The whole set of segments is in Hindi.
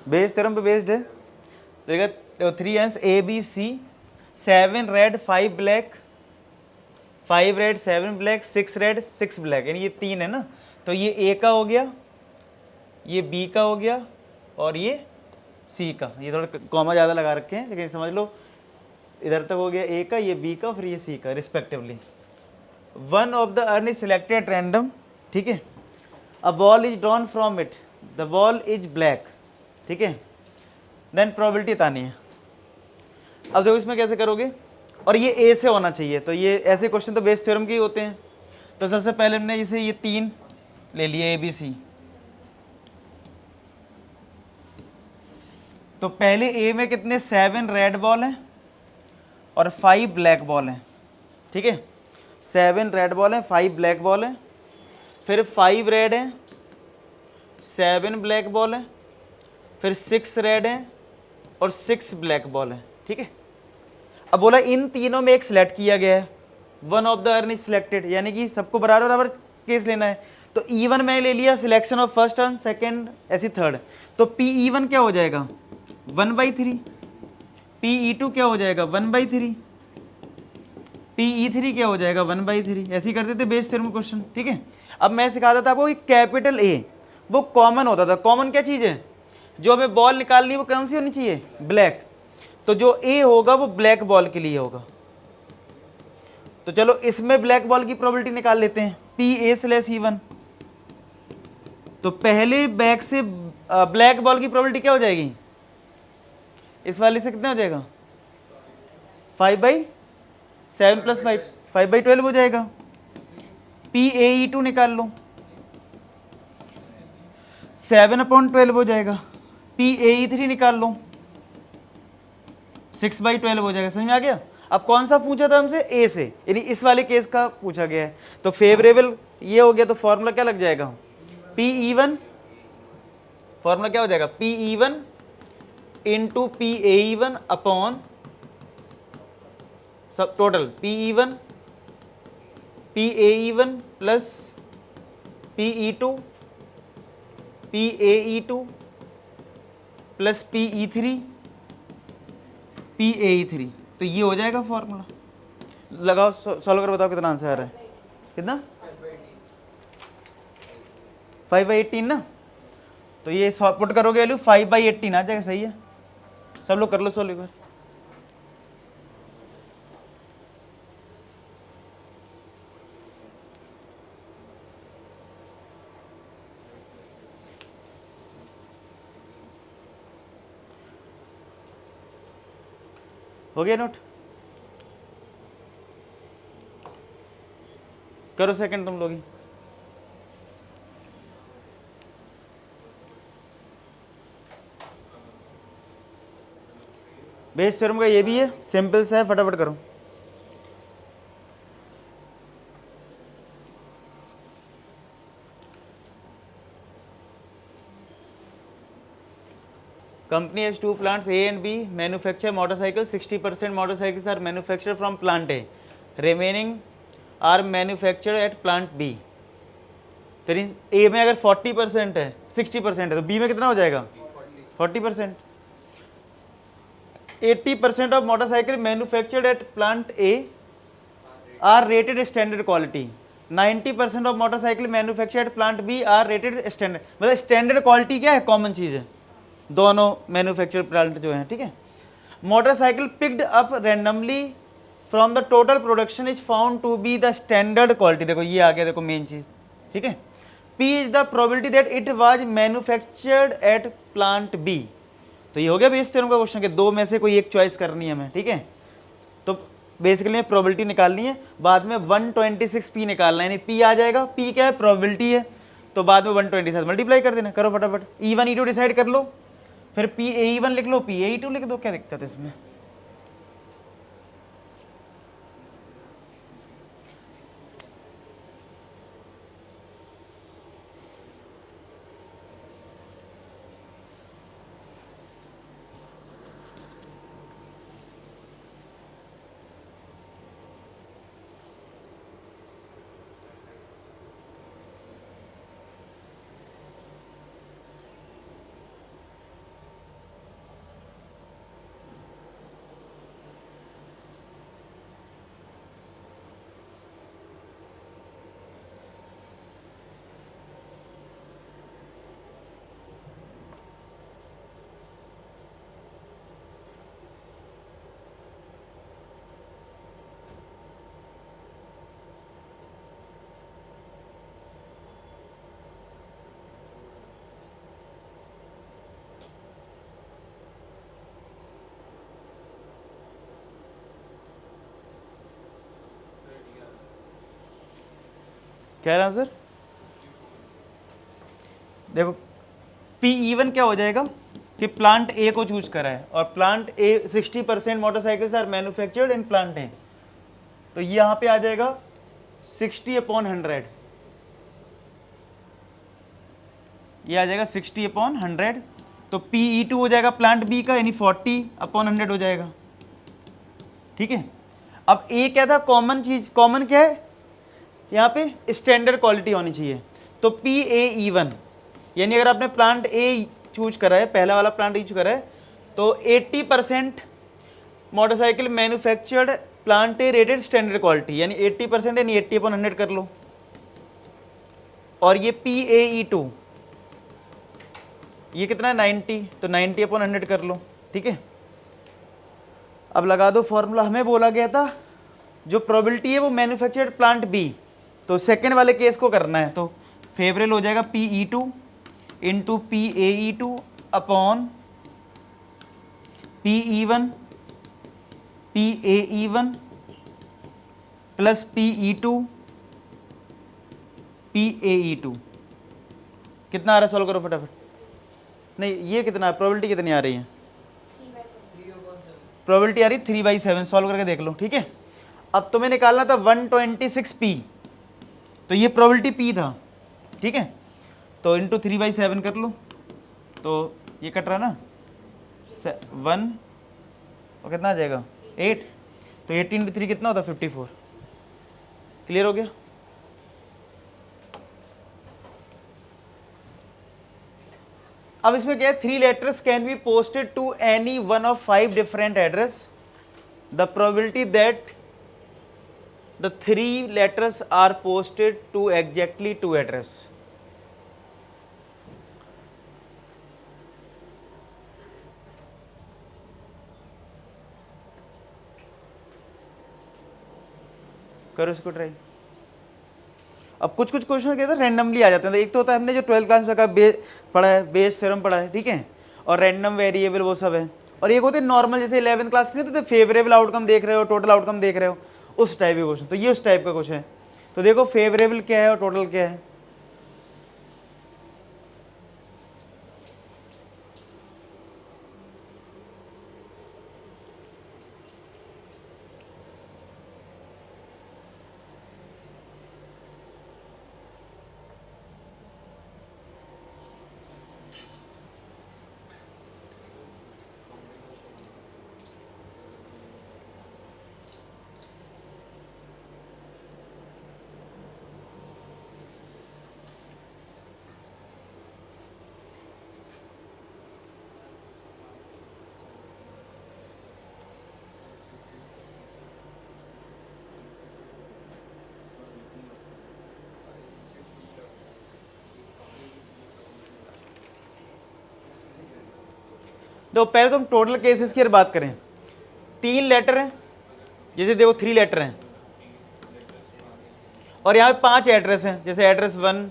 बेस थ्योरम पे बेस्ड है। देखिए 3 answer A B C, 7 red 5 black, 5 red 7 black, 6 red 6 black, यानी ये 3 है ना। तो ये ए का हो गया, ये बी का हो गया और ये सी का। ये थोड़ा कॉमा ज़्यादा लगा रखे हैं लेकिन समझ लो, इधर तक हो गया ए का, ये बी का, फिर ये सी का respectively. One of the earn is selected at random, ठीक है। A ball is drawn from it, the ball is black, ठीक है। देन प्रोबेबिलिटी बतानी है। अब देखो इसमें कैसे करोगे, और ये ए से होना चाहिए, तो ये ऐसे क्वेश्चन तो बेस थ्योरम के ही होते हैं। तो सबसे पहले हमने इसे ये 3 ले लिए ए बी सी। तो पहले ए में कितने 7 रेड बॉल हैं और 5 ब्लैक बॉल हैं, ठीक है। 7 रेड बॉल हैं, 5 ब्लैक बॉल हैं, फिर 5 रेड हैं, 7 ब्लैक बॉल हैं, फिर 6 रेड हैं और 6 ब्लैक बॉल हैं, ठीक है। अब बोला इन तीनों में एक सिलेक्ट किया गया है, one of the earn is selected, यानी कि सबको बराबर बराबर केस लेना है। तो E1 मैंने ले लिया, selection of first earn, second, ऐसी थर्ड। तो PE1 क्या हो जाएगा 1/3, PE2 क्या हो जाएगा 1/3, PE3 क्या हो जाएगा 1/3। ऐसे ही करते थे बेस थ्योरम क्वेश्चन, ठीक है। अब मैं सिखाता था आपको कि कैपिटल ए वो कॉमन होता था। कॉमन क्या चीज़ है, जो हमें बॉल निकालनी है वो कौन सी होनी चाहिए, ब्लैक। तो जो ए होगा वो ब्लैक बॉल के लिए होगा। तो चलो इसमें ब्लैक बॉल की प्रोबेबिलिटी निकाल लेते हैं, PA/E1। तो पहले बैक से ब्लैक बॉल की प्रोबेबिलिटी क्या हो जाएगी, इस वाले से कितना हो जाएगा 5/7 + 5, 5/12 हो जाएगा। PAE2 निकाल लो, 7/12 हो जाएगा। PAE3 निकाल लो, 6/12 हो जाएगा। समझ में आ गया। अब कौन सा पूछा था हमसे, ए से, यानी इस वाले केस का पूछा गया है। तो फेवरेबल ये हो गया, तो फॉर्मूला क्या लग जाएगा, PE1, फॉर्मूला क्या हो जाएगा PE1 इंटू PAE1 अपॉन सब total PE1 PAE1 plus PE2 PAE2 plus PE3 PAE3। तो ये हो जाएगा फॉर्मूला। लगाओ सॉल्व कर बताओ कितना आंसर आ रहा है, कितना 5/18 ना। तो ये पुट करोगे वैल्यू 5/18 आ जाएगा, सही है। सब लोग कर लो सॉल्व एक बार। हो गया नोट, करो सेकंड तुम लोग ही। बेस थ्योरम का ये भी है, सिंपल सा है, फटाफट करो। Company has 2 plants A and B, manufacture motorcycles, 60% motorcycles are manufactured from plant A, remaining are manufactured at plant B। तेरी A में अगर 40% है, 60% है, तो B में कितना हो जाएगा 40%। 80% of motorcycle manufactured at plant A are rated standard quality, 90% of motorcycle manufactured at plant B are rated standard। मतलब स्टैंडर्ड क्वालिटी क्या है, कॉमन चीज़ है दोनों मैन्युफैक्चर प्लांट जो है, ठीक है। Motorcycle picked up randomly from the total production is found to be the standard quality. देखो ये आ गया, देखो मेन चीज, ठीक है। P is the probability that it was manufactured at plant B. तो ये हो गया बेस थ्योरम का क्वेश्चन के दो में से कोई एक चॉइस करनी है हमें, ठीक है। तो बेसिकली प्रोबेबिलिटी निकालनी है, बाद में 126P निकालना है, यानी P आ जाएगा। P क्या है, प्रोबेबिलिटी है, तो बाद में 127 मल्टीप्लाई कर देना। करो फटाफट, E1 E2 डिसाइड कर लो, फिर PAE1 लिख लो, PAE2 लिख दो, क्या दिक्कत है इसमें। क्या है आंसर? देखो PE1 क्या हो जाएगा कि प्लांट ए को चूज करा है और plant A 60% motorcycles are manufactured in plant A, तो ये यहां पे आ जाएगा 60/100, ये आ जाएगा 60/100। तो PE2 हो जाएगा प्लांट बी का, यानी 40/100 हो जाएगा। ठीक है, अब ए क्या था, कॉमन चीज, कॉमन क्या है यहाँ पे, स्टैंडर्ड क्वालिटी होनी चाहिए। तो PAE1 यानी अगर आपने प्लांट ए चूज करा है, पहला वाला प्लांट चूज करा है, तो 80% motorcycle manufactured plant A rated standard quality, यानी 80% यानी 80/100 कर लो। और ये PAE2 ये कितना है 90, तो 90/100 कर लो। ठीक है, अब लगा दो फॉर्मूला। हमें बोला गया था जो प्रोबेबिलिटी है वो मैन्युफैक्चर्ड प्लांट बी, तो सेकेंड वाले केस को करना है, तो फेवरेबल हो जाएगा PE2 into PAE2 upon PE1 PAE1 plus PE2 PAE2। कितना आ रहा है, सॉल्व करो फटाफट। नहीं ये कितना है, प्रोबेबिलिटी कितनी आ रही है, प्रोबेबिलिटी आ रही 3/7, सॉल्व करके देख लो। ठीक है, अब तुम्हें निकालना था 126P, तो ये प्रोबेबिलिटी P था। ठीक है, तो इंटू 3/7 कर लो, तो ये कट रहा ना 1 और कितना आ जाएगा 8, तो 18 इंटू 3 कितना होता है 54। क्लियर हो गया? अब इसमें क्या है, 3 letters can be posted to any one of 5 different address, the probability that the 3 letters are posted to exactly 2 address. करो इसको ट्राई। अब कुछ कुछ क्वेश्चन कहते हैं रैंडमली आ जाते हैं। एक तो होता है हमने जो 12th क्लास में का पढ़ा है, बेस थ्योरम पढ़ा है, ठीक है, और रैंडम वेरिएबल वो सब है। और एक होते हैं नॉर्मल, जैसे 11th क्लास के तो फेवरेबल आउटकम देख रहे हो, टोटल आउटकम देख रहे हो, उस टाइप के क्वेश्चन। तो ये उस टाइप का क्वेश्चन है। तो देखो फेवरेबल क्या है और टोटल क्या है। तो पहले तो हम टोटल केसेस की बात करें। 3 लेटर हैं, जैसे देखो 3 लेटर हैं और यहाँ पे 5 एड्रेस हैं, जैसे address 1,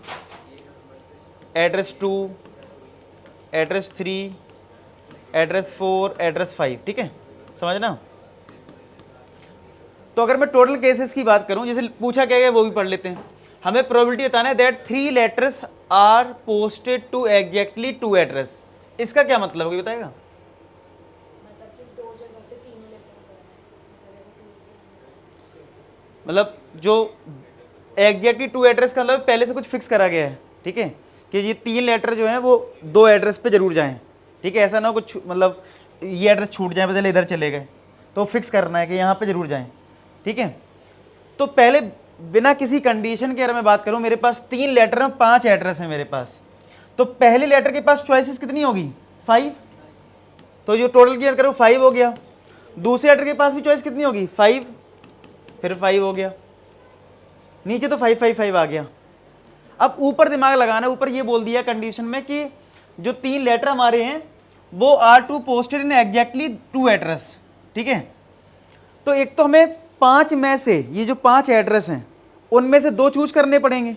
address 2, address 3, address 4, address 5। ठीक है, समझना। तो अगर मैं टोटल केसेस की बात करूं, जैसे पूछा क्या है वो भी पढ़ लेते हैं। हमें प्रोबेबिलिटी बताना है that 3 letters are posted to exactly 2 address. इसका क्या मतलब है, बताएगा? मतलब जो एग्जैक्टली 2 एड्रेस का मतलब पहले से कुछ फिक्स करा गया है। ठीक है, कि ये 3 लेटर जो हैं वो 2 एड्रेस पे जरूर जाएं। ठीक है, ऐसा ना कुछ मतलब ये एड्रेस छूट जाए, बदले इधर चले गए, तो फिक्स करना है कि यहाँ पे जरूर जाएं। ठीक है, तो पहले बिना किसी कंडीशन के अगर मैं बात करूँ, मेरे पास 3 लेटर हैं, 5 एड्रेस हैं मेरे पास, तो पहले लेटर के पास चॉइसेस कितनी होगी 5, तो जो टोटल की करो 5 हो गया। दूसरे लेटर के पास भी चॉइस कितनी होगी 5, फिर 5 हो गया, नीचे तो 5 5 5 आ गया। अब ऊपर दिमाग लगाना, ऊपर ये बोल दिया कंडीशन में कि जो 3 लेटर हमारे हैं वो are to posted in exactly 2 address. ठीक है, तो एक तो हमें 5 में से ये जो 5 एड्रेस हैं उनमें से 2 चूज करने पड़ेंगे,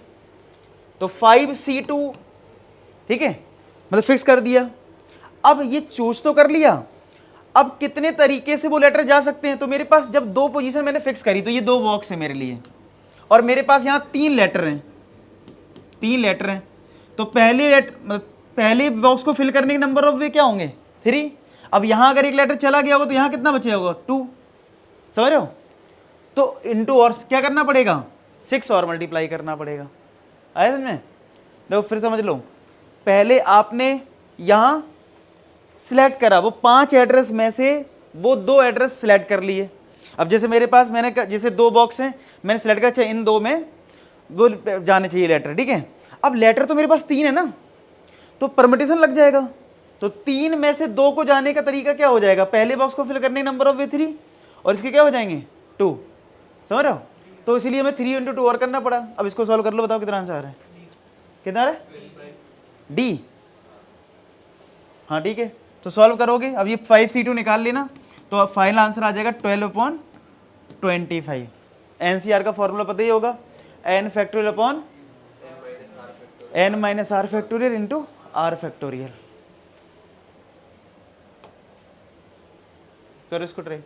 तो 5C2। ठीक है, मतलब फिक्स कर दिया। अब ये चूज तो कर लिया, अब कितने तरीके से वो लेटर जा सकते हैं। तो मेरे पास जब 2 पोजीशन मैंने फिक्स करी, तो ये 2 बॉक्स है मेरे लिए, और मेरे पास यहाँ 3 लेटर हैं। 3 लेटर हैं, तो पहले बॉक्स को फिल करने के नंबर ऑफ वे क्या होंगे 3। अब यहाँ अगर एक लेटर चला गया होगा तो यहाँ कितना बचे होगा 2, समझ रहे हो। तो इंटू और क्या करना पड़ेगा 6 और मल्टीप्लाई करना पड़ेगा। आया समझ में। देखो फिर समझ लो, पहले आपने यहाँ सिलेक्ट करा, वो 5 एड्रेस में से वो 2 एड्रेस सिलेक्ट कर लिए। अब जैसे मेरे पास मैंने जैसे 2 बॉक्स हैं, मैंने सिलेक्ट करा इन 2 में वो जाने चाहिए लेटर, ठीक है। अब लेटर तो मेरे पास 3 है ना, तो परमिटेशन लग जाएगा। तो 3 में से 2 को जाने का तरीका क्या हो जाएगा, पहले बॉक्स को फिल करने नंबर ऑफ वे 3 और इसके क्या हो जाएंगे 2, समझ रहे हो। तो इसीलिए हमें 3 × 2 और करना पड़ा। अब इसको सॉल्व कर लो, बताओ कितना आंसर आ रहा है, कितना आ रहा है डी। हाँ ठीक है, तो सॉल्व करोगे। अब ये 5C2 निकाल लेना, तो अब फाइनल आंसर आ जाएगा 12/25। एनसीआर का फॉर्मूला पता ही होगा, n factorial upon n minus R factorial into R factorial. करो इसको ट्राई।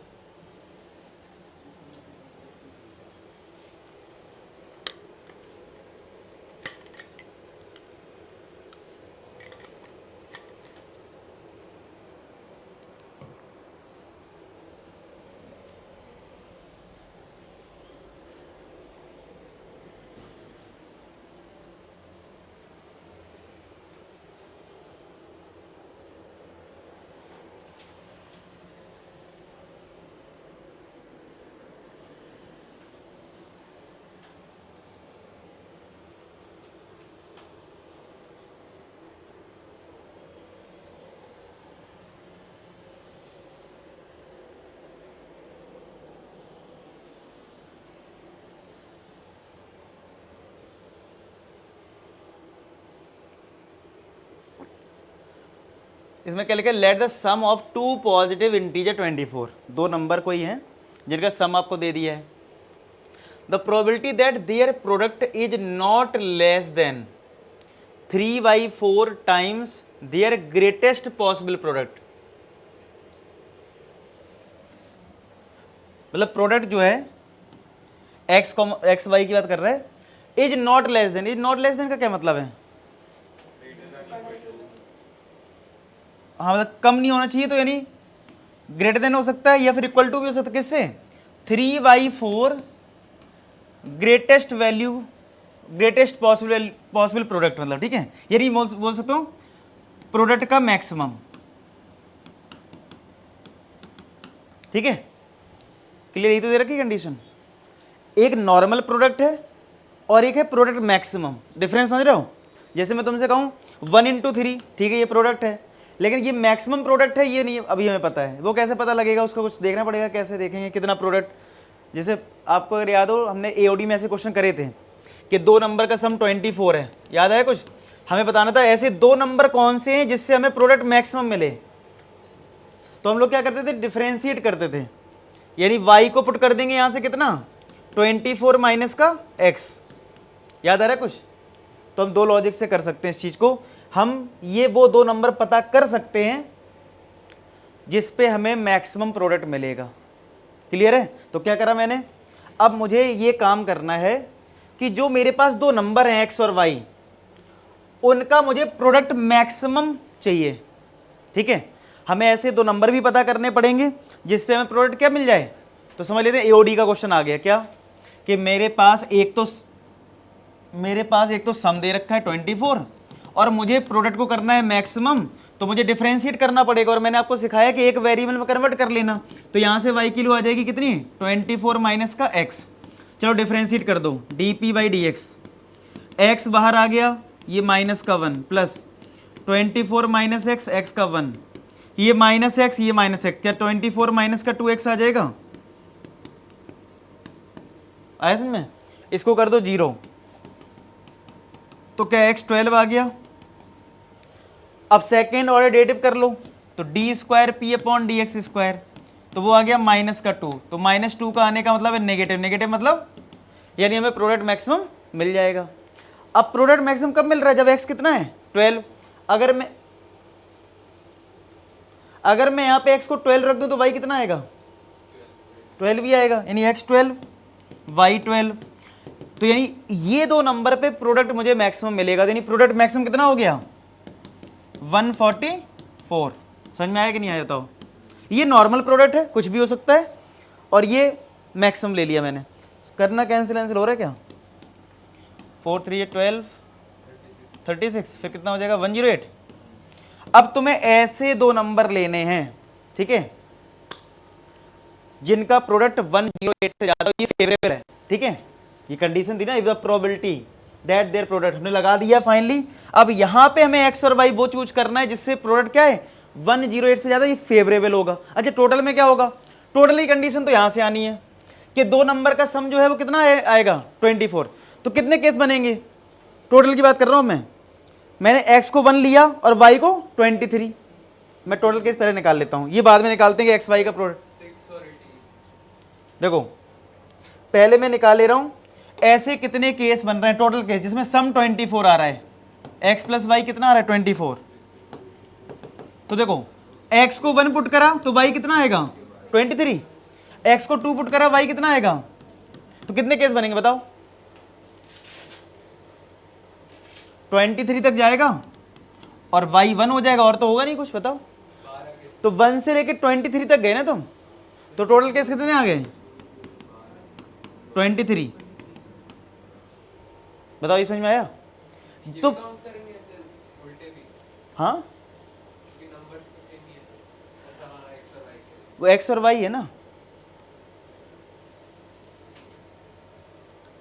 इसमें क्या लिखा है, let the sum of 2 positive integer 24। 2 number कोई हैं जिनका सम आपको दे दिया है। The probability that their product is not less than 3/4 times their greatest possible product. मतलब प्रोडक्ट जो है एक्स वाई की बात कर रहा है, is not less than. Is not less then का क्या मतलब है, हाँ मतलब कम नहीं होना चाहिए, तो यानी ग्रेटर देन हो सकता है या फिर इक्वल टू भी हो सकता है। किससे 3/4 greatest value, greatest possible product, मतलब ठीक है। यानी बोल सकता हूँ प्रोडक्ट का मैक्सिमम, ठीक है। क्लियर, यही तो दे रखी कंडीशन। एक नॉर्मल प्रोडक्ट है और एक है प्रोडक्ट मैक्सिमम। डिफरेंस समझ रहे हो। जैसे मैं तुमसे कहूँ 1 × 3, ठीक है, ये प्रोडक्ट है, लेकिन ये मैक्सिमम प्रोडक्ट है, ये नहीं अभी हमें पता है। वो कैसे पता लगेगा, उसको कुछ देखना पड़ेगा। कैसे देखेंगे कितना प्रोडक्ट। जैसे आपको अगर याद हो, हमने एओडी में ऐसे क्वेश्चन करे थे कि 2 नंबर का सम 24 है, याद है कुछ। हमें बताना था ऐसे 2 नंबर कौन से हैं जिससे हमें प्रोडक्ट मैक्सिमम मिले। तो हम लोग क्या करते थे, डिफ्रेंशिएट करते थे। यानी y को पुट कर देंगे यहाँ से कितना 24 माइनस का x, याद आ रहा है कुछ। तो हम 2 लॉजिक से कर सकते हैं इस चीज को। हम ये वो 2 नंबर पता कर सकते हैं जिस पे हमें मैक्सिमम प्रोडक्ट मिलेगा। क्लियर है। तो क्या करा मैंने, अब मुझे ये काम करना है कि जो मेरे पास 2 नंबर हैं x और y, उनका मुझे प्रोडक्ट मैक्सिमम चाहिए, ठीक है। हमें ऐसे 2 नंबर भी पता करने पड़ेंगे जिस पे हमें प्रोडक्ट क्या मिल जाए। तो समझ लेते हैं एओडी का क्वेश्चन आ गया क्या, कि मेरे पास एक तो सम दे रखा है 24 और मुझे प्रोडक्ट को करना है मैक्सिमम। तो मुझे डिफरेंशिएट करना पड़ेगा, और मैंने आपको सिखाया कि एक वेरिएबल में कन्वर्ट कर लेना। तो यहाँ से y की वैल्यू आ जाएगी कितनी 24 माइनस का x। चलो डिफरेंशिएट कर दो, dp/dx, x बाहर आ गया, ये माइनस का 1 प्लस 24 माइनस एक्स, एक्स का 1, ये माइनस एक्स, ये माइनस एक्स, क्या 24 माइनस का 2x आ जाएगा। आया समझ में। इसको कर दो 0, तो क्या x 12 आ गया। अब सेकेंड ऑर्डर डेरिवेटिव कर लो, तो d²p/dx², तो वो आ गया -2। तो -2 का आने का मतलब है नेगेटिव, नेगेटिव मतलब यानी हमें प्रोडक्ट मैक्सिमम मिल जाएगा। अब प्रोडक्ट मैक्सिमम कब मिल रहा है, जब x कितना है 12। अगर मैं यहाँ पे x को 12 रख दूं तो y कितना आएगा 12 भी आएगा, यानी x 12 y 12। तो यानी ये दो नंबर पे प्रोडक्ट मुझे मैक्सिमम मिलेगा, यानी प्रोडक्ट मैक्सिमम कितना हो गया 144। समझ में आया कि नहीं आया बताओ। ये नॉर्मल प्रोडक्ट है, कुछ भी हो सकता है, और ये मैक्सिमम ले लिया मैंने। करना कैंसिल हो रहा है क्या, 4 3 12 36, फिर कितना हो जाएगा 108। अब तुम्हें ऐसे दो नंबर लेने हैं, ठीक है, जिनका प्रोडक्ट 108 से ज्यादा हो, ये फेवरेबल है, ठीक है, ये कंडीशन थी ना, if the probability that their product, हमने लगा दिया फाइनली। अब यहां पे हमें एक्स और वाई वो चूज करना है जिससे प्रोडक्ट क्या है 108 से ज्यादा, ये फेवरेबल होगा। अच्छा टोटल में क्या होगा, टोटल की कंडीशन तो यहां से आनी है कि दो नंबर का सम जो है वो कितना आएगा 24। तो कितने केस बनेंगे, टोटल की बात कर रहा हूं मैंने x को 1 लिया और y को 23। मैं टोटल केस पहले निकाल लेता हूं, ये बाद में निकालते हैं कि एक्स वाई का प्रोडक्ट। देखो पहले मैं निकाल ले रहा हूं ऐसे कितने केस बन रहे हैं, टोटल केस जिसमें सम 24 आ रहा है, x प्लस वाई कितना आ रहा है 24। तो देखो x को 1 पुट करा तो y कितना आएगा 23, x को 2 पुट करा y कितना आएगा, तो कितने केस बनेंगे बताओ, 23 तक जाएगा और y 1 हो जाएगा, और तो होगा नहीं कुछ, बताओ। तो 1 से लेके 23 तक गए ना तुम, तो टोटल केस कितने आ गए 23। बताओ ये समझ में आया। तो हाँ वो x और y है ना,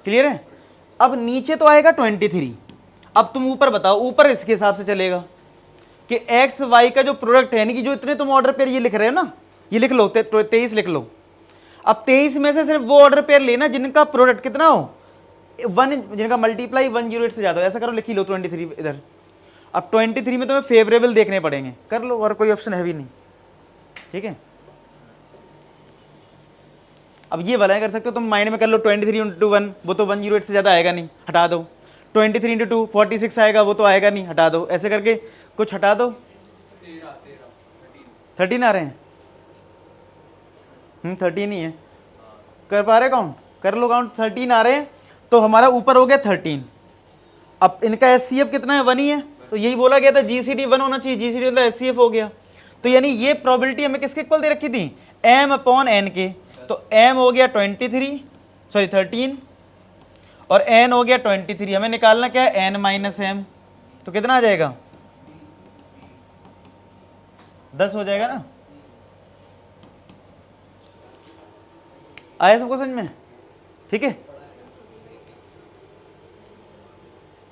क्लियर है। अब नीचे तो आएगा 23, अब तुम ऊपर बताओ, ऊपर इसके हिसाब से चलेगा कि एक्स वाई का जो प्रोडक्ट है, यानी कि जो इतने तुम ऑर्डर पेयर ये लिख रहे हो ना, ये लिख लो 23 लिख लो। अब 23 में से सिर्फ वो ऑर्डर पेयर लेना जिनका प्रोडक्ट कितना हो 1, जिनका मल्टीप्लाई 108 से ज्यादा हो, ऐसा करो लिख ही लो 23 इधर। अब 23 में तुम्हें फेवरेबल देखने पड़ेंगे, कर लो, और कोई ऑप्शन है भी नहीं, ठीक है। अब ये वाला कर सकते हो तुम, माइंड में कर लो 23 इंटू 1, वो तो 108 से ज़्यादा आएगा नहीं, हटा दो। 23 इंटू 2 46 आएगा, वो तो आएगा नहीं, हटा दो। ऐसे करके कुछ हटा दो। 13 आ रहे हैं, 13 ही है, कर पा रहे काउंट, कर लो काउंट, 13 आ रहे हैं, तो हमारा ऊपर हो गया 13। अब इनका एचसीएफ कितना है 1 ही है, तो यही बोला गया था जीसीडी 1 होना चाहिए, जीसीडी मतलब एचसीएफ हो गया। तो यानी ये प्रोबेबिलिटी हमें किसके इक्वल दे रखी थी m अपॉन n के, तो m हो गया 13 और n हो गया 23, हमें निकालना क्या है n माइनस m, तो कितना आ जाएगा 10 हो जाएगा ना। आया सबको समझ में, ठीक है।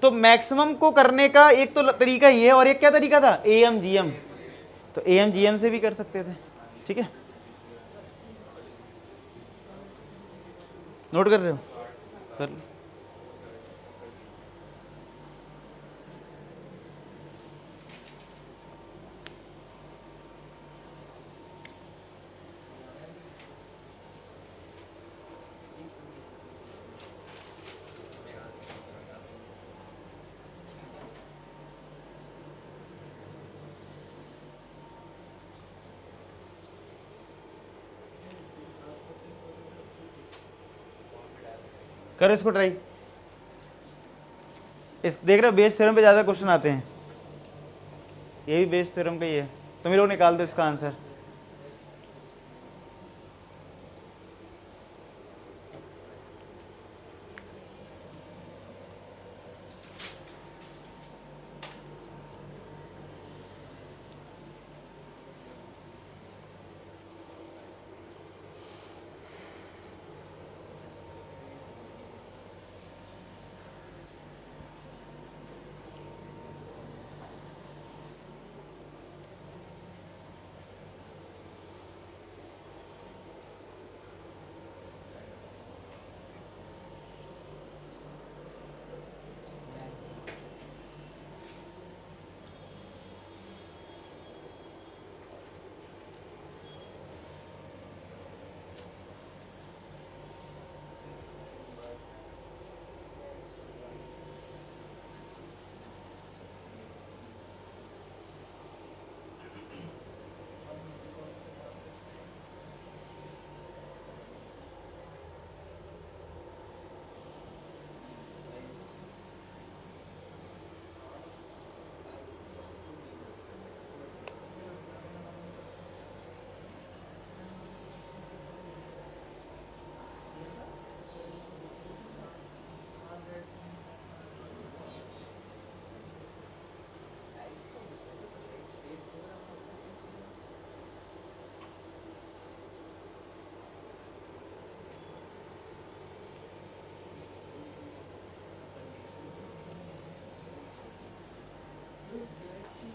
तो मैक्सिमम को करने का एक तो तरीका ये है, और एक क्या तरीका था एम जी एम, तो एम जी एम से भी कर सकते थे, ठीक है। नोट कर रहे हो, कर लो। करो इसको ट्राई, इस देख रहे हो बेस थ्योरम पे ज़्यादा क्वेश्चन आते हैं, ये भी बेस थ्योरम का ही है, तुम ही लोग निकाल दो इसका आंसर।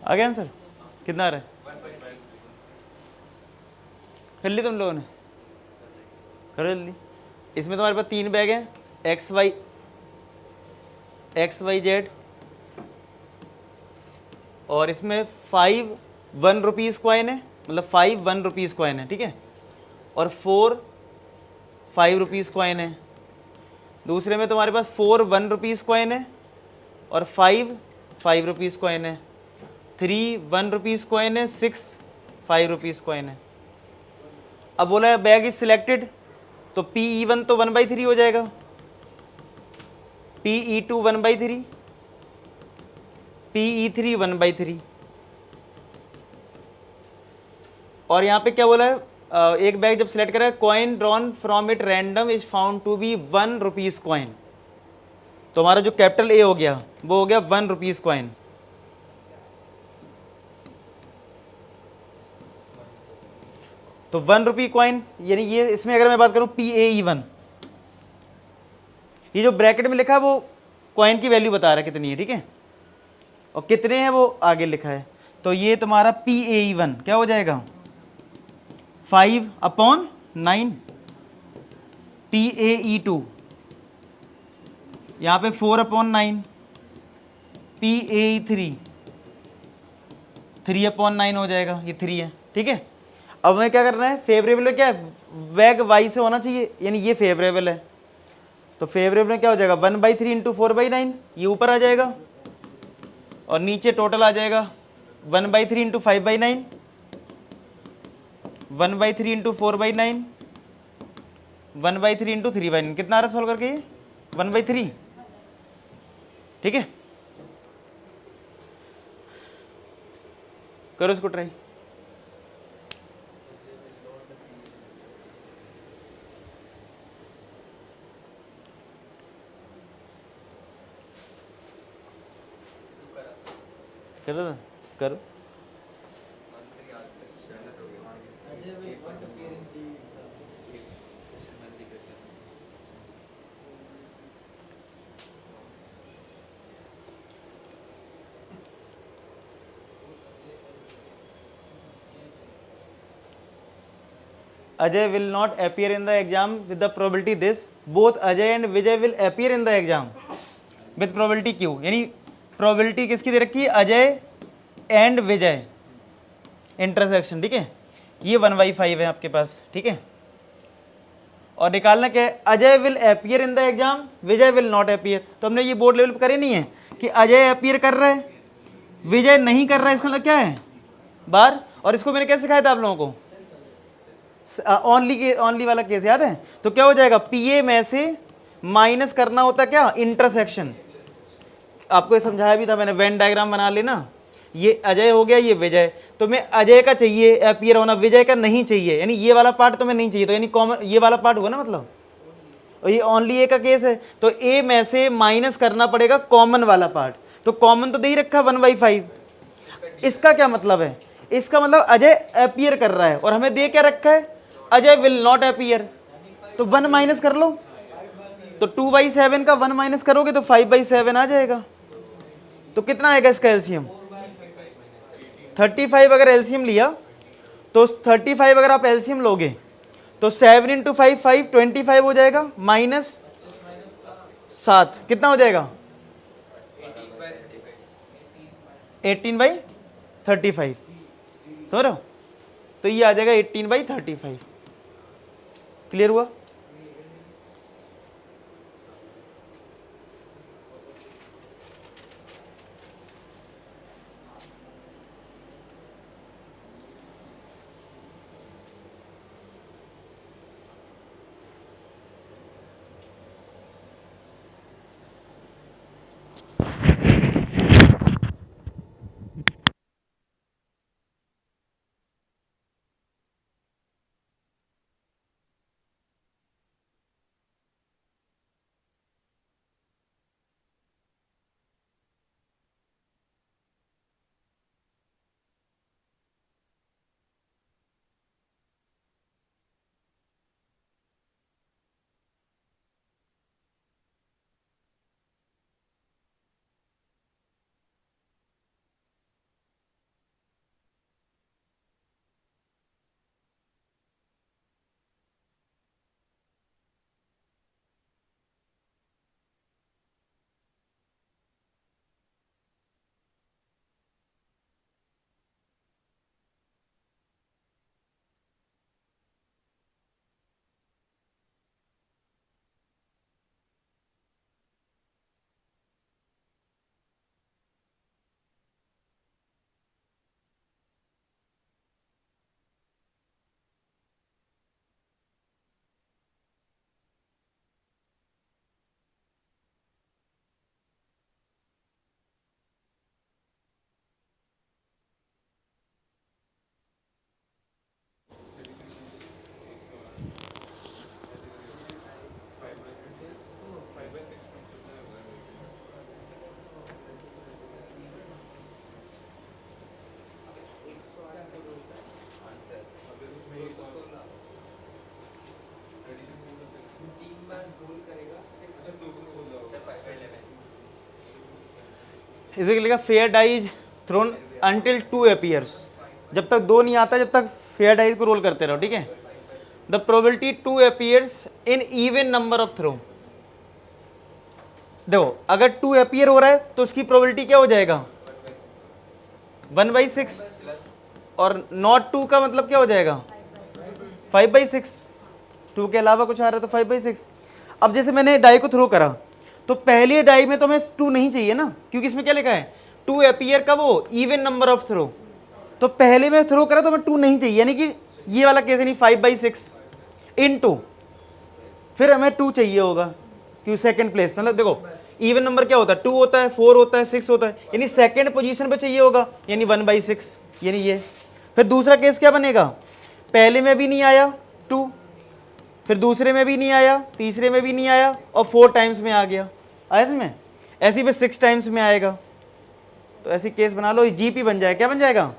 आ गया आंसर? कितना आ रहा है? कर ली तुम लोगों ने? करो जल्दी। इसमें तुम्हारे पास 3 बैग हैं, XYZ, और इसमें 5 1 रुपीज़ कॉइन है, मतलब 5 1 रुपीज़ कॉइन है, ठीक है, और 4 5 रुपीज़ कॉइन है। दूसरे में तुम्हारे पास 4 1 रुपीज़ कॉइन है और 5 5 रुपीज़ कॉइन है। 3 1 रुपीज़ कॉइन है, 6 5 रुपीज़ कॉइन है। अब बोला है बैग इज सिलेक्टेड, तो PE1 तो 1/3 हो जाएगा, PE2 1/3, PE3 1/3, और यहाँ पे क्या बोला है, एक बैग जब सिलेक्ट करा है, coin drawn from it random is found to be 1 rupees coin, तो हमारा जो कैपिटल A हो गया वो हो गया 1 रुपीज़ कॉइन। तो 1 रुपी कॉइन, यानी ये इसमें अगर मैं बात करूं PAE1, ये जो ब्रैकेट में लिखा है वो कॉइन की वैल्यू बता रहा है कितनी है, ठीक है, और कितने हैं वो आगे लिखा है। तो ये तुम्हारा PAE1 क्या हो जाएगा, 5/9। PAE2 यहाँ पे 4/9। PAE3 3/9 हो जाएगा, ये 3 है, ठीक है। अब हमें क्या करना है, फेवरेबल में क्या है, बैग वाई से होना चाहिए, यानी ये फेवरेबल है, तो फेवरेबल में क्या हो जाएगा 1/3 इंटू 4/9, ये ऊपर आ जाएगा, और नीचे टोटल आ जाएगा 1/3 इंटू 5/9, 1/3 इंटू 4/9, 1/3 इंटू 3/9। कितना आ रहा है सॉल्व करके, ये 1/3, ठीक है। करो इसको ट्राई। करो ना, करो। Ajay will not appear in the exam with the probability this, both Ajay and Vijay will appear in the exam with probability Q, यानी probability किसकी दे रखी है, अजय एंड विजय इंटरसेक्शन, ठीक है, ये 1/5 है आपके पास, ठीक है। और निकालना क्या है, Ajay will appear in the exam, Vijay will not appear. तो हमने ये बोर्ड लेवल पर करे नहीं है कि अजय अपीयर कर रहा है, विजय नहीं कर रहा है, इसका मतलब क्या है बार। और इसको मैंने कैसे सिखाया था आप लोगों को, ओनली वाला केस याद है। तो क्या हो जाएगा, PA में से माइनस करना होता क्या, इंटरसेक्शन। आपको ये समझाया भी था मैंने, वेन डायग्राम बना लेना, ये अजय हो गया, ये विजय, तो मैं अजय का चाहिए अपीयर होना, विजय का नहीं चाहिए, यानी ये वाला पार्ट तो मैं नहीं चाहिए, तो यानी कॉमन ये वाला पार्ट हुआ ना, मतलब, और ये ओनली A का केस है, तो A में से माइनस करना पड़ेगा कॉमन वाला पार्ट। तो कॉमन तो दे ही रखा 1/5। इसका क्या मतलब है, इसका मतलब अजय अपीयर कर रहा है, और हमें दे क्या रखा है, अजय विल नॉट अपीयर, तो 1 माइनस कर लो, तो 2/7 का 1 माइनस करोगे तो 5/7 आ जाएगा। तो कितना आएगा इसका एलसीएम, 35 अगर एलसीएम लिया तो 35 अगर आप एलसीएम लोगे तो 7 इंटू 5 5 25 हो जाएगा, माइनस 7 कितना हो जाएगा, 18/35, समझ रहे हो, तो ये आ जाएगा 18/35। क्लियर हुआ। इसे लिखा fair die is thrown until 2 appears, जब तक 2 नहीं आता जब तक फेयर डाई को रोल करते रहो, ठीक है। The probability 2 appears in even number of throw, देखो अगर 2 अपीयर हो रहा है तो उसकी प्रोबेबिलिटी क्या हो जाएगा 1/6, और नॉट 2 का मतलब क्या हो जाएगा 5/6, 2 के अलावा कुछ आ रहा है तो 5/6। अब जैसे मैंने डाई को थ्रो करा तो पहली डाई में तो हमें 2 नहीं चाहिए ना, क्योंकि इसमें क्या लिखा है 2 अपीयर का वो इवन नंबर ऑफ थ्रो, तो पहले में थ्रो करा तो हमें 2 नहीं चाहिए, यानी कि ये वाला केस नहीं 5/6 इन 2, फिर हमें 2 चाहिए होगा क्यों सेकंड प्लेस, मतलब देखो इवन नंबर क्या होता है 2 होता है 4 होता है 6 होता है, यानी सेकंड पोजीशन पे चाहिए होगा, यानी 1/6, यानी ये। फिर दूसरा केस क्या बनेगा, पहले में भी नहीं आया 2, फिर दूसरे में भी नहीं आया, तीसरे में भी नहीं आया, और 4 टाइम्स में आ गया, आया समझ में, ऐसे भी 6 टाइम्स में आएगा, तो ऐसी केस बना लो, जीपी बन जाएगा, क्या बन जाएगा,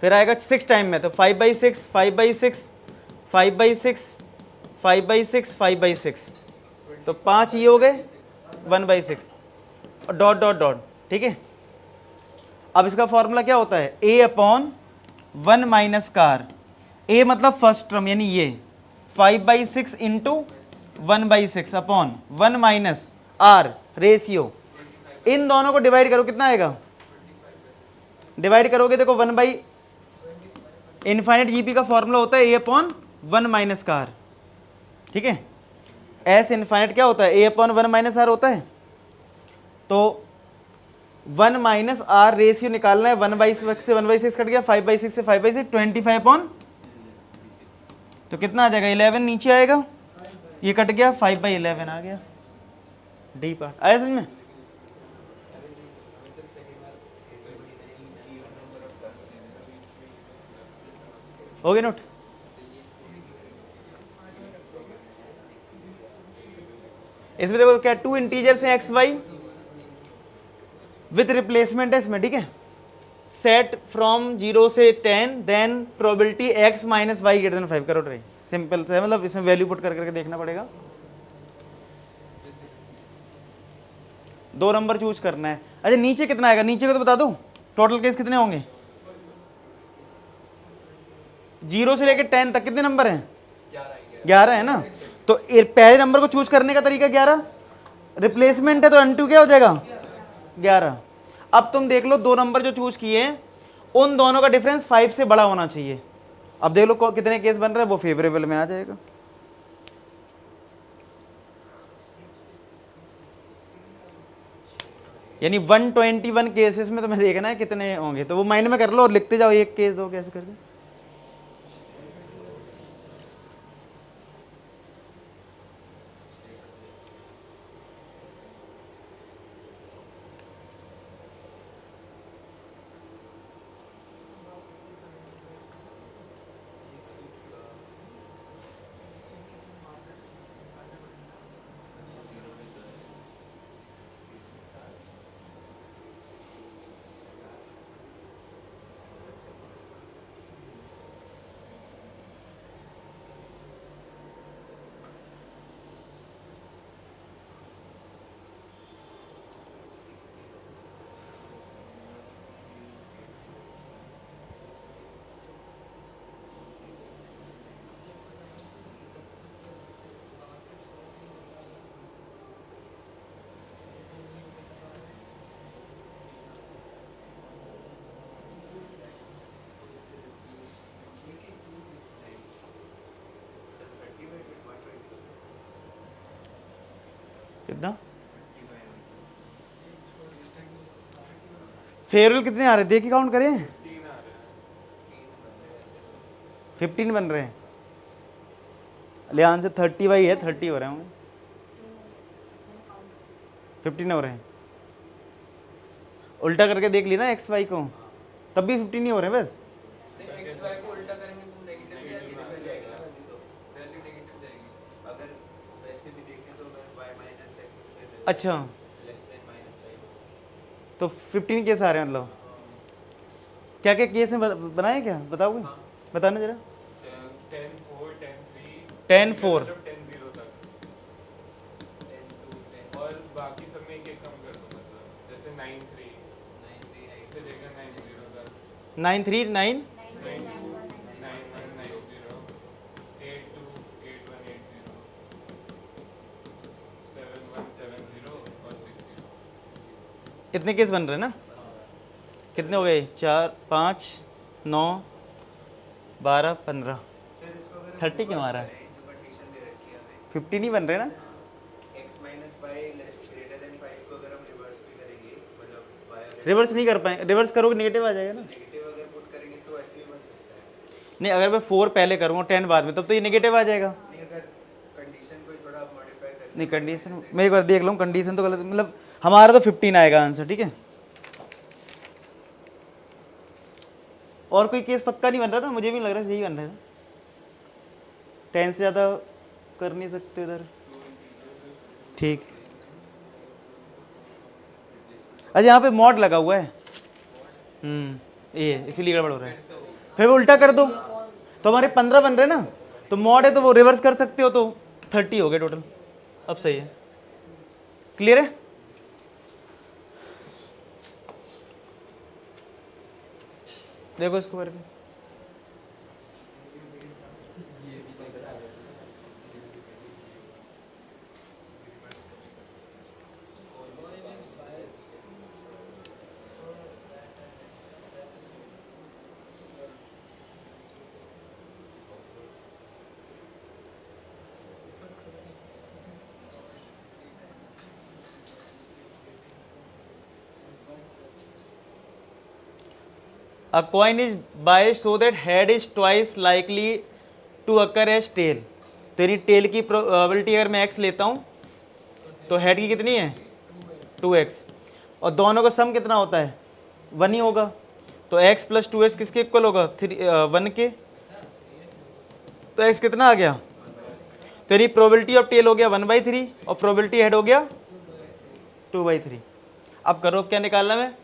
फिर आएगा 6 टाइम में, तो 5/6 5/6 5/6 5/6 5/6, तो 5 ये हो गए 1/6 और डॉट डॉट डॉट, ठीक है। अब इसका फॉर्मूला क्या होता है a/1 माइनस कार, a मतलब फर्स्ट टर्म यानी ये 5/6 into 1/6 upon 1 minus r ratio, इन दोनों को डिवाइड करो कितना आएगा, डिवाइड करोगे देखो 1 इनफाइनाइट जीपी का फॉर्मूला होता है a/1 माइनस कार, ठीक है। एस इनफाइनाइट क्या होता है a/1 माइनस आर होता है, तो 1 माइनस आर रेशियो निकालना है, 1/6 से 1/6 कट गया, 5/6 से 5/6 25 अपॉन, तो कितना आ जाएगा 11 नीचे आएगा, ये कट गया 5/11 आ गया, डी पार्ट आया समझ में। हो गया नोट। इसमें देखो क्या 2 इंटीजर्स हैं एक्स वाई विथ रिप्लेसमेंट है इसमें, ठीक है। सेट फ्रॉम 0 से 10 then probability x minus Y greater than 5 करो ट्राई, सिंपल से, मतलब इसमें वैल्यू पुट कर करके देखना पड़ेगा। 2 नंबर चूज करना है। अच्छा नीचे कितना आएगा, नीचे का तो बता दो, टोटल केस कितने होंगे 0 से लेकर 10 तक कितने नंबर हैं 11 है ना, तो पहले नंबर को चूज करने का तरीका 11, रिप्लेसमेंट है तो अनटू क्या हो जाएगा 11। अब तुम देख लो 2 नंबर जो चूज किए हैं उन दोनों का डिफरेंस 5 से बड़ा होना चाहिए, अब देख लो कितने केस बन रहे हैं, वो फेवरेबल में आ जाएगा। यानी 121 केसेस में तुम्हें देखना है कितने होंगे, तो वो माइंड में कर लो और लिखते जाओ एक केस दो कैसे करके। कितना फेयरवेल कितने आ रहे हैं देखिए, काउंट करें 15 बन रहे हैं, लिहान से 30 बाई है 30 हो रहे होंगे, 15 हो रहे हैं, उल्टा करके देख लिया ना एक्स वाई को, तब भी 15 ही हो रहे हैं बस। एक्स वाई को उल्टा करेंगे तो नेगेटिव या नेगेटिव जाएगा, वैल्यू नेगेटिव जाएगी। अगर वैसे भी देखें तो अगर y माइनस एक्स अच्छा लेस देन -5 तो 15 केस आ रहे हैं, मतलब क्या क्या केस हैं बनाए क्या बताओगे, बताना जरा। 10 4 10 3 10 4 10 0 तक 10 2 10 और बाकी सब में एक एक कम कर दो। 93 से लेकर 90 तक 939 9190 828180 7170 और 60 इतने केस बन रहे हैं ना? कितने हो गए? 4 5 9 12 15 सर इसको अगर 30 क्यों आ रहा है? जो कंडीशन दे रखी है हमें 50 नहीं बन रहे ना? x minus Y greater than 5 को अगर हम रिवर्स भी करेंगे मतलब y रिवर्स नहीं कर पाएंगे, रिवर्स करोगे नेगेटिव आ जाएगा ना। नेगेटिव अगर पुट करेंगे तो ऐसे भी बन सकता है। नहीं, अगर मैं 4 पहले करूँगा 10 बाद में, तब तो ये नेगेटिव आ जाएगा। नहीं अगर कंडीशन को थोड़ा मॉडिफाई कर नहीं, कंडीशन मैं एक बार देख लूँ, कंडीशन तो गलत, मतलब हमारा तो 15 आएगा आंसर, ठीक है। और कोई केस पक्का नहीं बन रहा था, मुझे भी लग रहा है यही बन रहा है। 10 से ज़्यादा कर नहीं सकते इधर, ठीक। अच्छा, यहाँ पे मॉड लगा हुआ है, ये इसीलिए गड़बड़ हो रहा है। फिर वो उल्टा कर दो तो हमारे 15 बन रहे हैं ना, तो मॉड है तो वो रिवर्स कर सकते हो, तो 30 हो गए टोटल। अब सही है, क्लियर है? देखो इसको करके, A coin is biased so that head is twice likely to occur as tail. तेरी टेल की प्रोबेबिलिटी अगर मैं x लेता हूँ तो हेड की कितनी है? 2x, और दोनों का सम कितना होता है? 1 ही होगा। तो x प्लस 2x किसके इक्वल होगा? 1 के। तो x कितना आ गया? तेरी प्रोबेबिलिटी ऑफ टेल हो गया 1/3 और प्रोबेबिलिटी हेड हो गया 2/3। अब करो क्या निकालना है?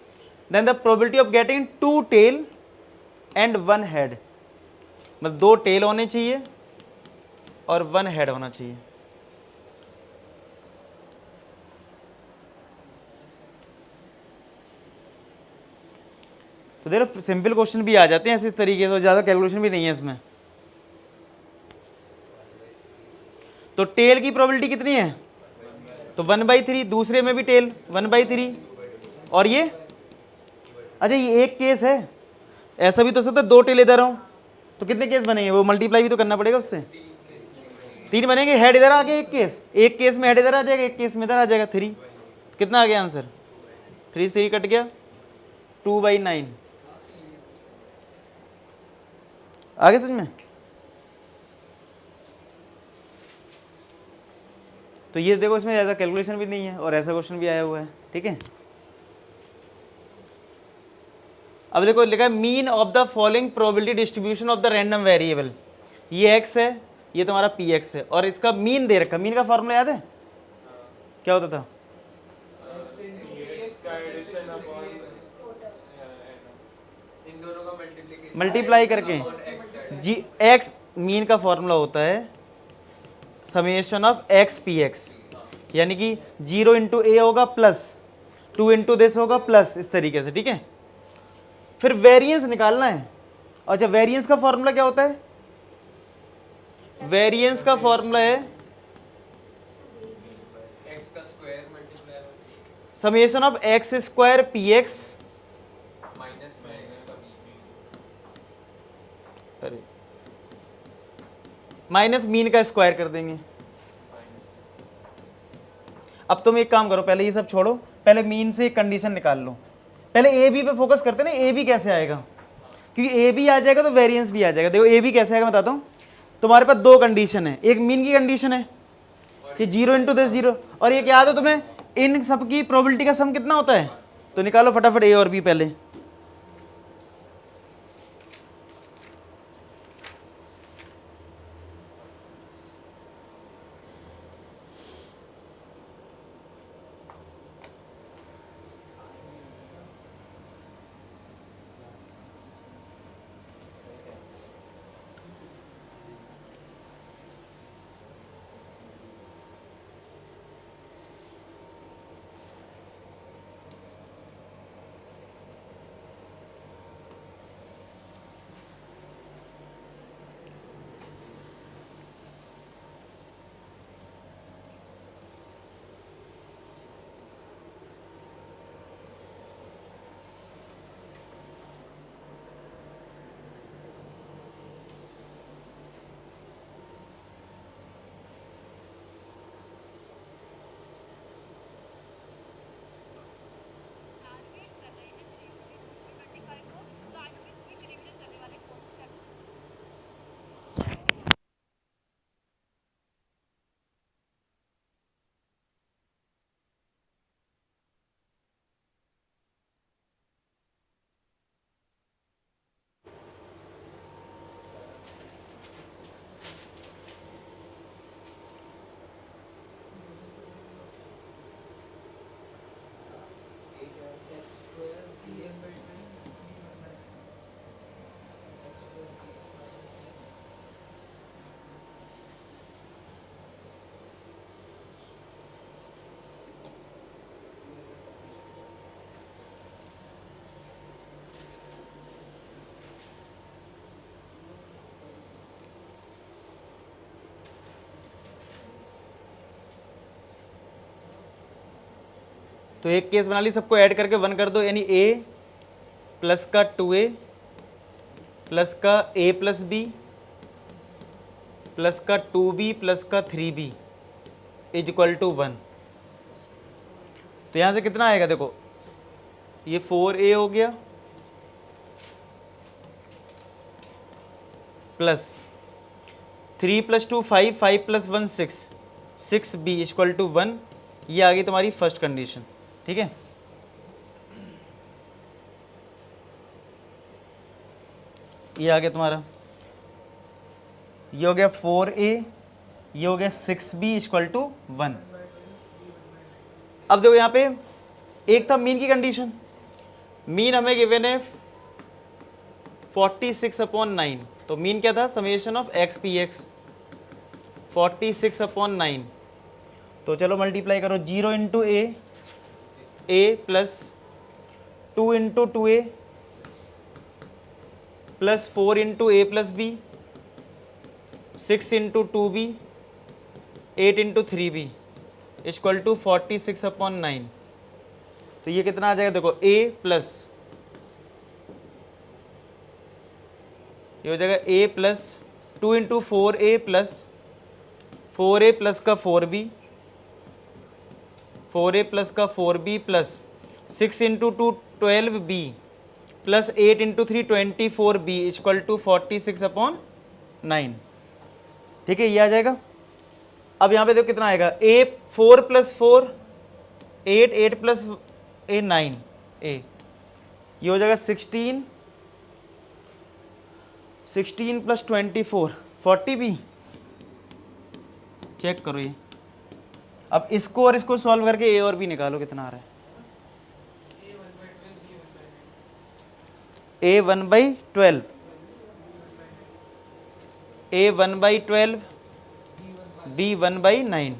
Then the probability of getting 2 tail and 1 head, मतलब 2 टेल होने चाहिए और 1 हेड होना चाहिए। तो देखो सिंपल क्वेश्चन भी आ जाते हैं ऐसे तरीके से, ज़्यादा कैलकुलेशन भी नहीं है इसमें। तो टेल की प्रोबेबिलिटी कितनी है? तो 1/3, दूसरे में भी टेल 1/3, और ये, अच्छा ये एक केस है, ऐसा भी तो हो सकता है 2 टेल इधर हो, तो कितने केस बनेंगे? वो मल्टीप्लाई भी तो करना पड़ेगा उससे, 3 बनेंगे। हेड इधर आ गया एक केस में हेड इधर आ जाएगा, एक केस में इधर आ जाएगा 3। कितना आ गया आंसर? 3 से 3 कट गया, 2/9 आगे समझ में? तो ये देखो इसमें ज़्यादा कैलकुलेशन भी नहीं है और ऐसा क्वेश्चन भी आया हुआ है, ठीक है। अब देखो लिखा है mean of the following probability distribution of the random variable. ये x है, ये तुम्हारा px है, और इसका मीन दे रखा। मीन का फॉर्मूला याद है? क्या होता था? इन दोनों का मल्टीप्लिकेशन मल्टीप्लाई करके जी, x मीन का फॉर्मूला होता है समेशन ऑफ x px, यानी कि 0 इंटू ए होगा प्लस 2 इंटू दिस होगा प्लस, इस तरीके से, ठीक है। फिर वेरिएंस निकालना है। अच्छा, वेरिएंस का फॉर्मूला क्या होता है? वेरिएंस का फॉर्मूला है x का square multiply summation of x square px minus अरे माइनस मीन का स्क्वायर कर देंगे। अब तुम एक काम करो, पहले ये सब छोड़ो, पहले मीन से एक कंडीशन निकाल लो। पहले ए बी पे फोकस करते हैं ना, ए बी कैसे आएगा, क्योंकि ए बी आ जाएगा तो वेरिएंस भी आ जाएगा। देखो ए बी कैसे आएगा बताता हूँ। तुम्हारे पास 2 कंडीशन है, एक मीन की कंडीशन है कि 0 इंटू दिस 0, और एक याद है तुम्हें इन सब की प्रोबेबिलिटी का सम कितना होता है? तो निकालो फटाफट ए और बी पहले। तो एक केस बना ली, सबको ऐड करके 1 कर दो, यानी a प्लस का 2a प्लस का a प्लस बी प्लस का 2b प्लस का 3b इज इक्वल टू 1। तो यहाँ से कितना आएगा देखो, ये 4a हो गया plus 3 plus 2 5, 5 plus 1 6, 6b equal to 1। ये आ गई तुम्हारी फर्स्ट कंडीशन, ठीक है। ये आ गया तुम्हारा, ये हो गया 4a, ये हो गया 6b इक्वल टू 1। अब देखो यहाँ पे एक था मीन की कंडीशन, मीन हमें गिवन है 46/9, तो मीन क्या था, summation of X P X 46/9। तो चलो मल्टीप्लाई करो, 0 into A plus 2 into 2a plus 4 into A plus B, 6 into 2b, 8 into 3b equal to 46/9। तो ये कितना आ जाएगा देखो, a प्लस, ये हो जाएगा a plus 2 into 4a plus 4a plus का 4b, 4a प्लस का 4b plus 6 into 2 12b plus 8 into 3 24b equal to 46/9। ठीक है, ये आ जाएगा। अब यहाँ पे देखो कितना आएगा, a 4 plus 4 8, 8 plus a 9 a, ये हो जाएगा 16 प्लस 24 40b। चेक करो ये, अब इसको और इसको सॉल्व करके a और b निकालो कितना आ रहा है। a 1/12, a 1/12, b 1/9।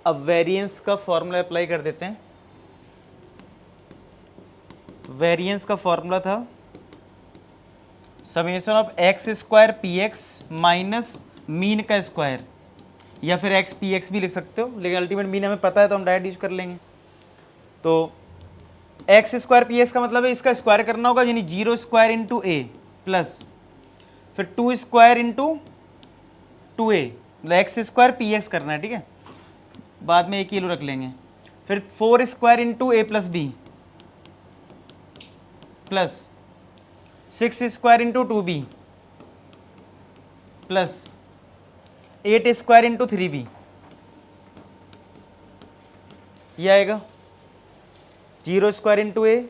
अब वेरिएंस का फॉर्मूला अप्लाई कर देते हैं। वेरिएंस का फॉर्मूला था summation of x square P x minus mean का स्क्वायर, या फिर एक्स पी एक्स भी लिख सकते हो, लेकिन अल्टीमेट मीन हमें पता है तो हम डायरेक्ट यूज कर लेंगे। तो एक्स स्क्वायर पी एक्स का मतलब है इसका स्क्वायर करना होगा, यानी 0 स्क्वायर इंटू ए प्लस फिर 2 स्क्वायर इंटू 2a, मतलब एक्स स्क्वायर पी एक्स करना है, ठीक है, बाद में 1 किलो रख लेंगे। फिर 4 square into A plus B plus 6 square into 2b plus 8 square into 3b, ये आएगा 0 square into A,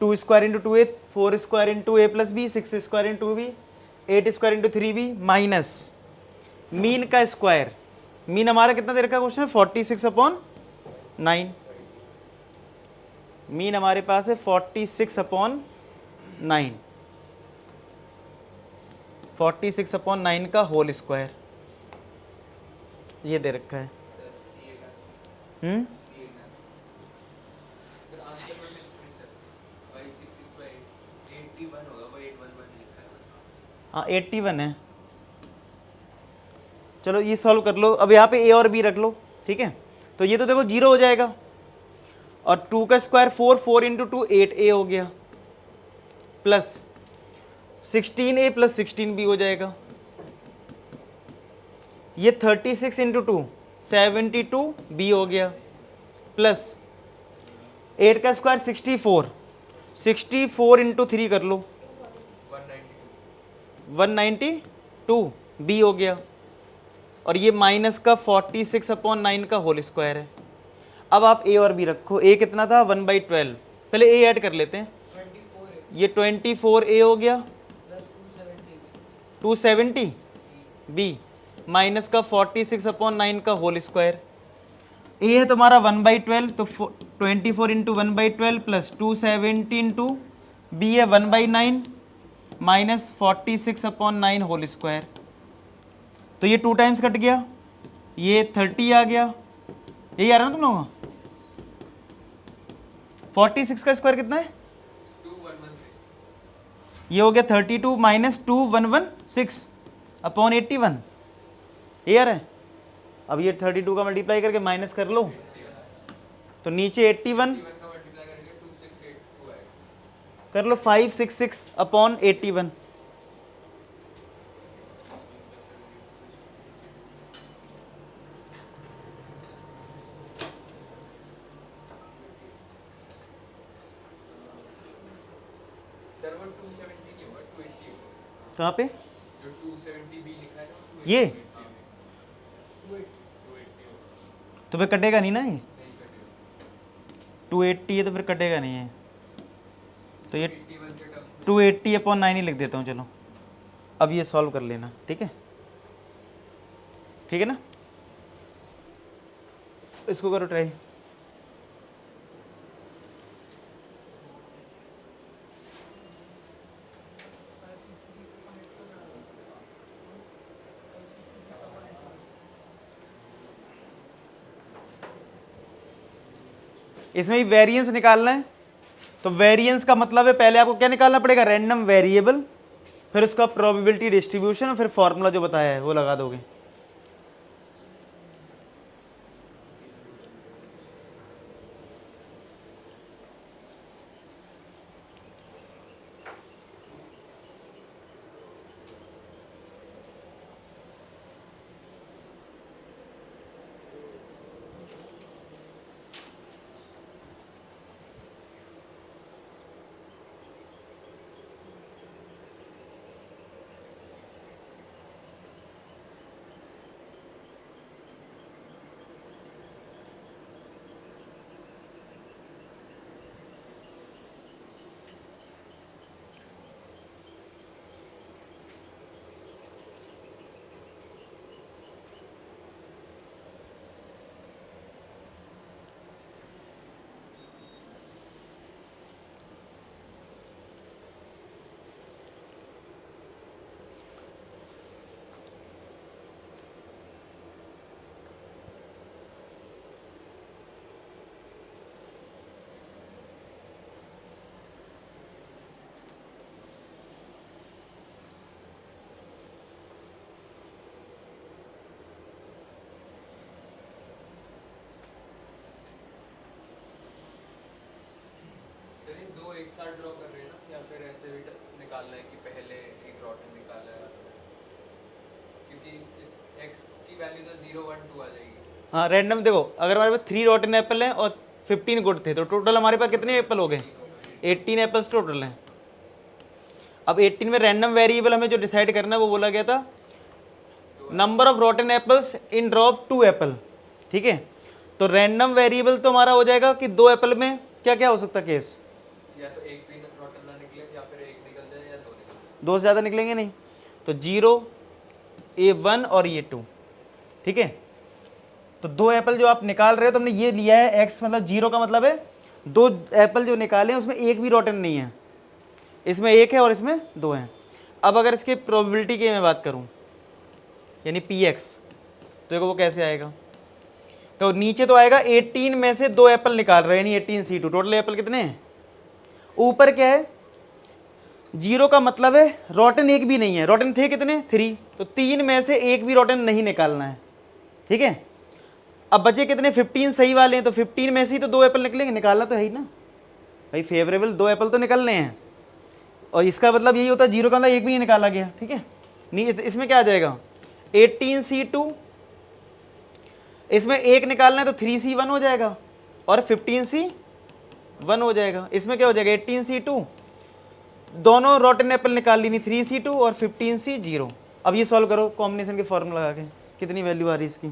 2 square into 2a, 4 square into A plus B, 6 square into B, 8 square into 3b minus mean का स्क्वायर। मीन हमारा कितना दे रखा है क्वेश्चन में, 46/9। मीन हमारे पास है 46/9, 46/9 का होल स्क्वायर ये दे रखा है। हाँ 81 है। चलो ये सॉल्व कर लो। अब यहाँ पे a और b रख लो, ठीक है, तो ये तो देखो 0 हो जाएगा, और 2 का स्क्वायर 4, 4 इंटू 2 8a हो गया, प्लस 16a प्लस 16b हो जाएगा, ये 36 इंटू 2 72b हो गया, प्लस 8 का स्क्वायर 64, 64 इंटू 3 कर लो, 192 192 बी हो गया, और ये माइनस का 46/9 का होल स्क्वायर है। अब आप ए और बी रखो, ए कितना था 1/12, पहले ए ऐड कर लेते हैं, 24 है ये 24 ए हो गया, प्लस 270 270 बी माइनस का 46/9 का होल स्क्वायर। ए है तुम्हारा 1/12, तो 24 इंटू 1/12 प्लस 270 इंटू बी है 1/9 माइनस 46/9 होल स्क्वायर। तो ये 2 टाइम्स कट गया, ये 30 आ गया, यही आ रहा ना तुम लोगों का। 46 का स्क्वायर कितना है, 2116 ये हो गया 32 माइनस 2116 अपॉन 81, ये आ रहा है। अब ये 32 का मल्टीप्लाई करके माइनस कर लो, तो नीचे 81 का मल्टीप्लाई करेंगे 2682 आएगा। कर लो, 566 अपॉन 81। सर वो 270 नहीं होगा 280 होगा, कहाँ पे जो 270 बी लिखा है ना वो 280 ये, 280 तो फिर कटेगा नहीं ना, ये नहीं कटेगा, 280 है तो फिर कटेगा नहीं है, तो ये 81 से टर्म्स 280/9 ही लिख देता हूँ। चलो अब ये सॉल्व कर लेना, ठीक है, ठीक है ना, इसको करो ट्राई। इसमें भी वेरिएंस निकालना है, तो वेरिएंस का मतलब है पहले आपको क्या निकालना पड़ेगा, रैंडम वेरिएबल, फिर उसका प्रोबेबिलिटी डिस्ट्रीब्यूशन, और फिर फॉर्मूला जो बताया है वो लगा दोगे। सर ये दो एक साथ ड्रॉ कर रहे हैं ना, या फिर ऐसे भी निकालना है कि पहले एक रॉटन निकाला है, क्योंकि इस x की वैल्यू तो 0 1 2 आ जाएगी। हाँ रैंडम देखो, अगर हमारे पास 3 रॉटन एप्पल हैं और 15 गुड थे, तो टोटल हमारे पास कितने एप्पल हो गए, 18 एप्पल्स टोटल हैं। अब 18 में रैंडम वेरिएबल हमें जो डिसाइड करना है वो बोला गया था number of रॉटन apples in drop 2 Apple, ठीक है। तो रैंडम वेरिएबल तो हमारा हो जाएगा कि 2 एप्पल में क्या क्या हो सकता है केस, या तो एक भी रॉटन ना निकले, या फिर एक निकल जाए या दो निकल जाए। 2 से ज़्यादा निकलेंगे नहीं, तो 0 ये 1 और ये 2, ठीक है। तो 2 एप्पल जो आप निकाल रहे हो, तो हमने ये लिया है x, मतलब 0 का मतलब है 2 एप्पल जो निकाले हैं उसमें एक भी रॉटन नहीं है, इसमें 1 है और इसमें 2 हैं। अब अगर इसके प्रोबेबिलिटी की मैं बात करूं, यानी px, तो देखो वो कैसे आएगा, तो नीचे तो आएगा 18 में से 2 एप्पल निकाल रहे हैं, यानी 18C2, टोटल एप्पल कितने हैं, ऊपर क्या है 0 का मतलब है रॉटन एक भी नहीं है, रॉटन थे कितने 3, तो 3 में से एक भी रॉटन नहीं निकालना है, ठीक है। अब बचे कितने 15 सही वाले हैं, तो 15 में से ही तो 2 एप्पल निकलेंगे, निकालना तो है ही ना भाई, फेवरेबल 2 एप्पल तो निकलने हैं, और इसका मतलब यही होता है 0 का मतलब एक भी नहीं निकाला गया, ठीक है। नहीं इसमें क्या आ जाएगा 18C2, इसमें एक निकालना है तो 3C1 हो जाएगा, और 15C 1 हो जाएगा। इसमें क्या हो जाएगा 18C2, दोनों रोटन एप्पल निकाल ली, 3C2 और 15C0। अब ये सॉल्व करो कॉम्बिनेशन के फॉर्मूला लगा के, कितनी वैल्यू आ रही है इसकी।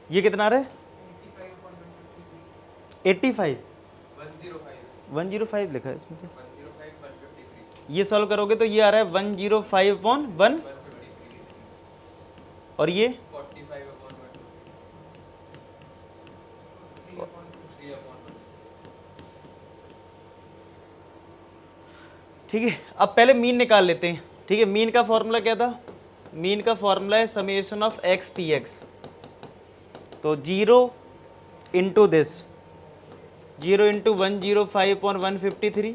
ये कितना आ रहा है 85, 105 लिखा है इसमें तो। 105 ये सॉल्व करोगे तो ये आ रहा है 105/1, और ये 45/1 ठीक है। अब पहले मीन निकाल लेते हैं। ठीक है, मीन का फॉर्मूला क्या था, मीन का फॉर्मूला है summation of X P x. तो 0 into this, 0 into 105/153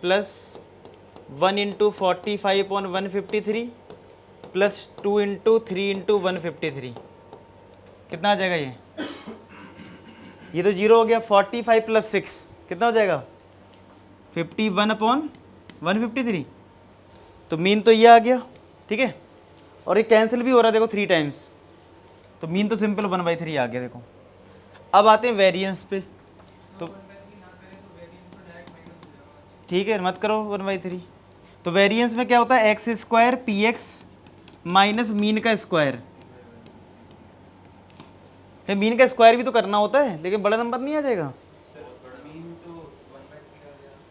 plus 1 into 45/153 plus 2 into 3 into 153, कितना आ जाएगा ये तो 0 हो गया। 45 प्लस 6 कितना हो जाएगा 51/153। तो मीन तो ये आ गया। ठीक है, और ये कैंसिल भी हो रहा है देखो 3 टाइम्स, तो मीन तो सिंपल 1/3 आ गया। देखो अब आते हैं वेरिएंस पे। तो ठीक है, मत करो 1/3। तो वेरिएंस में क्या होता है x square P x minus mean का स्क्वायर। मीन का स्क्वायर भी तो करना होता है, लेकिन बड़ा नंबर नहीं आ जाएगा।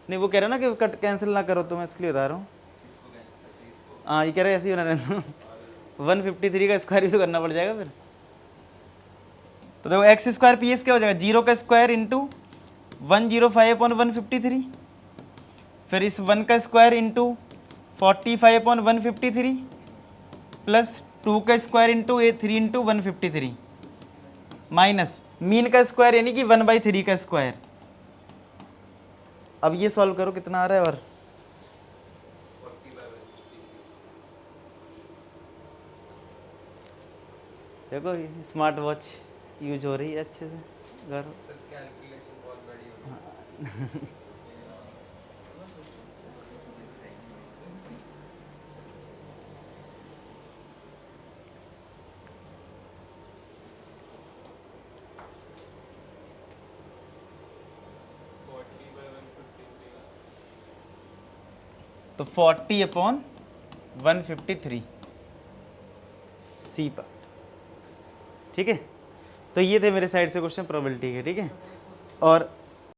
नहीं, वो कह रहा है ना कि कट कैंसिल ना करो, तो मैं इसके लिए बता रहा हूँ। हाँ, ये कह रहे हैं ऐसे ही बना रहना 153 का स्क्वायर भी तो करना पड़ जाएगा फिर। तो देखो एक्स स्क्वायर पी एक्स क्या हो जाएगा, 0 का स्क्वायर इंटू 105/153, फिर इस 1 का स्क्वायर इंटू 45/153 प्लस 2 का square into 3 into 153 minus mean का स्क्वायर यानी कि 1/3 का स्क्वायर। अब ये सॉल्व करो कितना आ रहा है, और देखो स्मार्ट वॉच यूज हो रही है अच्छे से घर। सर कैलकुलेशन बहुत बड़ी होगी। तो तो 40/153 सी पार्ट। ठीक है, तो ये थे मेरे साइड से क्वेश्चन प्रोबेबिलिटी के। ठीक है, और